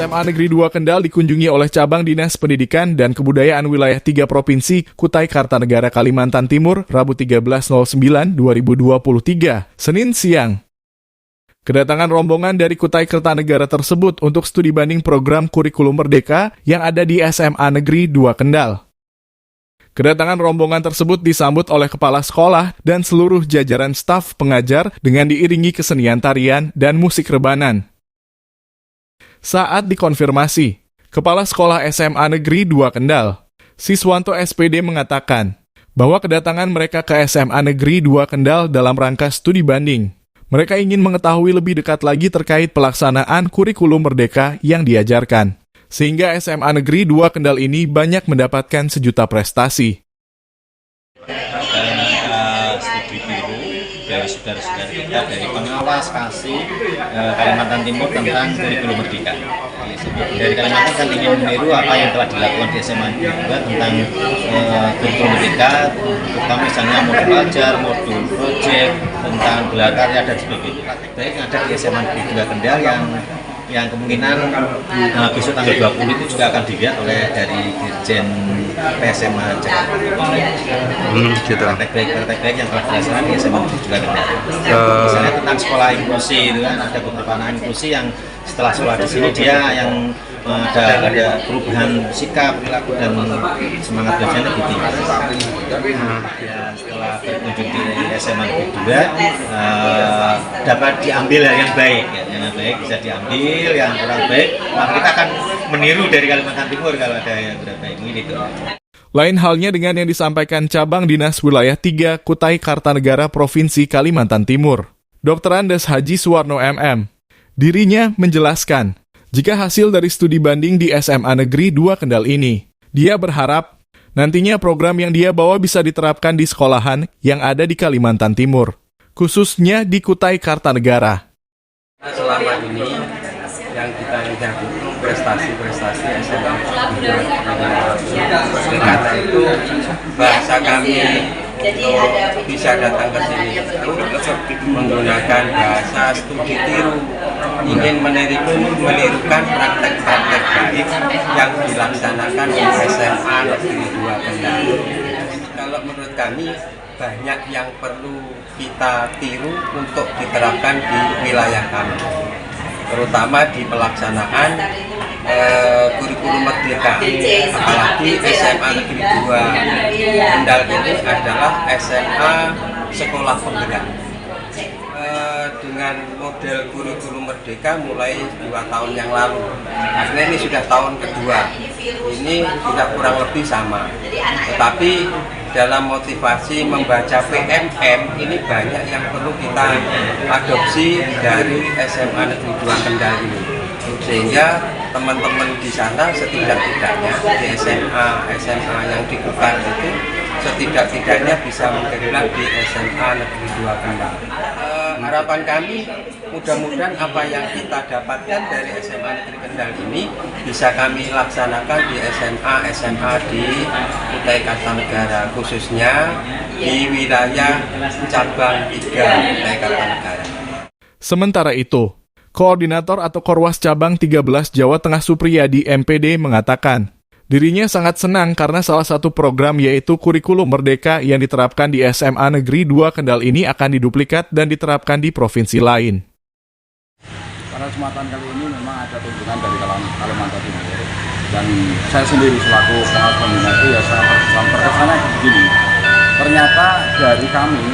SMA Negeri 2 Kendal dikunjungi oleh Cabang Dinas Pendidikan dan Kebudayaan Wilayah 3 Provinsi Kutai Kartanegara Kalimantan Timur, Rabu 13.09.2023, Senin siang. Kedatangan rombongan dari Kutai Kartanegara tersebut untuk studi banding program kurikulum Merdeka yang ada di SMA Negeri 2 Kendal. Kedatangan rombongan tersebut disambut oleh kepala sekolah dan seluruh jajaran staf pengajar dengan diiringi kesenian tarian dan musik rebanan. Saat dikonfirmasi, Kepala Sekolah SMA Negeri 2 Kendal, Siswanto SPD mengatakan bahwa kedatangan mereka ke SMA Negeri 2 Kendal dalam rangka studi banding. Mereka ingin mengetahui lebih dekat lagi terkait pelaksanaan kurikulum Merdeka yang diajarkan, sehingga SMA Negeri 2 Kendal ini banyak mendapatkan sejuta prestasi. Studi biru dari saudara-saudara kita dari pengawas kasih Kalimantan Timur tentang kurikulum Merdeka. Dari Kalimantan kan ingin meniru apa yang telah dilakukan di SMA Negeri 2 tentang kurikulum Merdeka, terutama misalnya modul ajar, modul project, tentang gelar karya dan sebagainya. Baik yang ada di SMA Negeri 2 Kendal yang kemungkinan besok tanggal 20 itu juga akan dilihat oleh dari Dirjen PSMA Jakarta. Praktek-praktek yang telah dilaksanakan di SMA Negeri 2 Kendal. Misalnya tentang sekolah inklusi itu kan ada beberapa anak inklusi yang setelah sekolah di sini dia yang ada perubahan sikap, perilaku dan semangat belajarnya lebih tinggi. Ya, setelah berkunjung di SMA Negeri 2 dapat diambil yang baik, yang baik bisa diambil, yang kurang baik maka kita akan meniru dari Kalimantan Timur kalau ada yang kurang baik gitu. Lain halnya dengan yang disampaikan Cabang Dinas Wilayah 3 Kutai Kartanegara Provinsi Kalimantan Timur, Dr. Andes Haji Suwarno MM. Dirinya menjelaskan, jika hasil dari studi banding di SMA Negeri 2 Kendal ini, dia berharap nantinya program yang dia bawa bisa diterapkan di sekolahan yang ada di Kalimantan Timur, khususnya di Kutai Kartanegara. Selama ini yang kita lihat itu prestasi-prestasi SMA Negeri 2 Kendal. Karena itu bahasa kami untuk bisa datang ke sini itu menggunakan bahasa studi tiru, ingin menirukan praktek-praktek baik yang dilaksanakan di SMA Negeri 2 Kendal. Kalau menurut kami banyak yang perlu kita tiru untuk diterapkan di wilayah kami, terutama di pelaksanaan kurikulum Merdeka. Apalagi SMA Negeri 2 Kendal ini adalah SMA sekolah penggerak. Dengan model kurikulum Merdeka mulai 2 tahun yang lalu. Akhirnya ini sudah tahun kedua. Ini sudah kurang lebih sama. Tetapi dalam motivasi membaca PMM ini banyak yang perlu kita adopsi dari SMA Negeri 2 Kendal ini. Sehingga teman-teman di sana setidak-tidaknya di SMA yang dibuka itu setidak-tidaknya bisa menggerak di SMA Negeri 2 Kendal. Harapan kami mudah-mudahan apa yang kita dapatkan dari SMA Negeri Kendal ini bisa kami laksanakan di SMA di Kutai Kartanegara, khususnya di wilayah cabang 3 Kutai Kartanegara. Sementara itu, Koordinator atau Korwas Cabang 13 Jawa Tengah Supriyadi MPD mengatakan, dirinya sangat senang karena salah satu program yaitu kurikulum Merdeka yang diterapkan di SMA Negeri 2 Kendal ini akan diduplikat dan diterapkan di provinsi lain. Pada kesempatan kali ini memang ada kunjungan dari Kalimantan Timur, dan saya sendiri selaku pengawas pembina itu ya terkesannya begini. Ternyata dari kami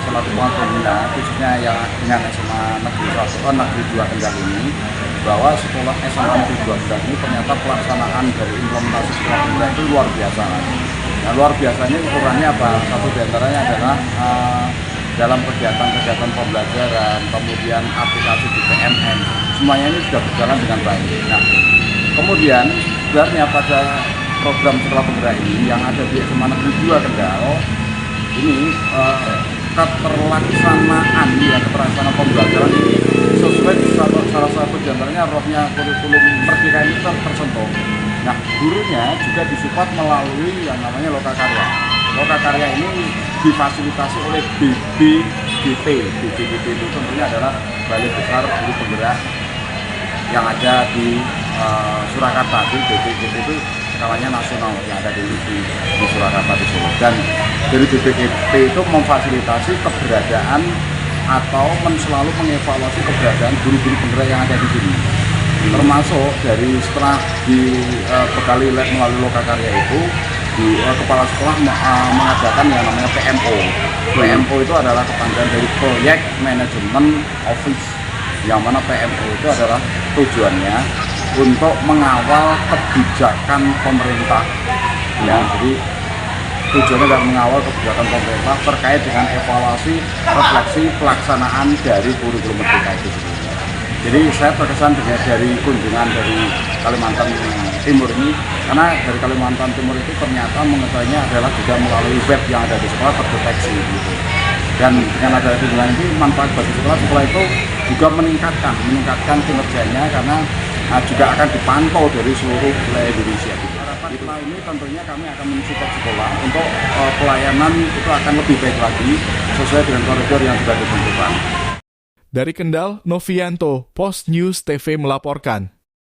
selaku pengawas pembina, khususnya yang dengan SMA Negeri 2 Kendal ini, bahwa sekolah SMA Negeri 2 Kendal ini ternyata pelaksanaan dari implementasi sekolah pembina itu luar biasa. Nah, luar biasanya ukurannya apa? Satu diantaranya adalah dalam kegiatan-kegiatan pembelajaran, kemudian aplikasi di PMM, semuanya ini sudah berjalan dengan baik. Nah, kemudian sebenarnya pada program sekolah penggerak ini yang ada di SMA Negeri 2 Kendal ini keterlaksanaan pembelajaran ini sesuai salah satu diantaranya rohnya kurikulum Merdeka ini tersentuh. Nah, gurunya juga disupport melalui yang namanya Loka Karya. Loka Karya ini difasilitasi oleh BBGP. BBGP itu tentunya adalah Balai Besar Guru Penggerak yang ada di Surakarta di BPGP itu skalanya nasional yang ada di Surakarta di Solo, dan dari BPGP itu memfasilitasi keberadaan atau selalu mengevaluasi keberadaan guru-guru penggerak yang ada di sini, termasuk dari setelah dibekali lab melalui Lokakarya itu kepala sekolah mengadakan yang namanya PMO. PMO itu adalah kepanjangan dari Project Management Office, yang mana PMO itu adalah tujuannya untuk mengawal kebijakan pemerintah. Ya, jadi tujuannya adalah mengawal kebijakan pemerintah terkait dengan evaluasi, refleksi pelaksanaan dari kurikulum merdeka itu sendiri. Jadi saya terkesan dengan dari kunjungan dari Kalimantan Timur ini, karena dari Kalimantan Timur itu ternyata mengetahuinya adalah juga melalui web yang ada di sekolah terdeteksi gitu. Dan dengan adanya kunjungan ini manfaat bagi sekolah itu juga meningkatkan kinerjanya, karena juga akan dipantau dari seluruh wilayah Indonesia. Harapan setelah ini tentunya kami akan mensupport sekolah untuk pelayanan itu akan lebih baik lagi sesuai dengan koridor yang sudah ditentukan. Dari Kendal, Novianto, Post News TV melaporkan.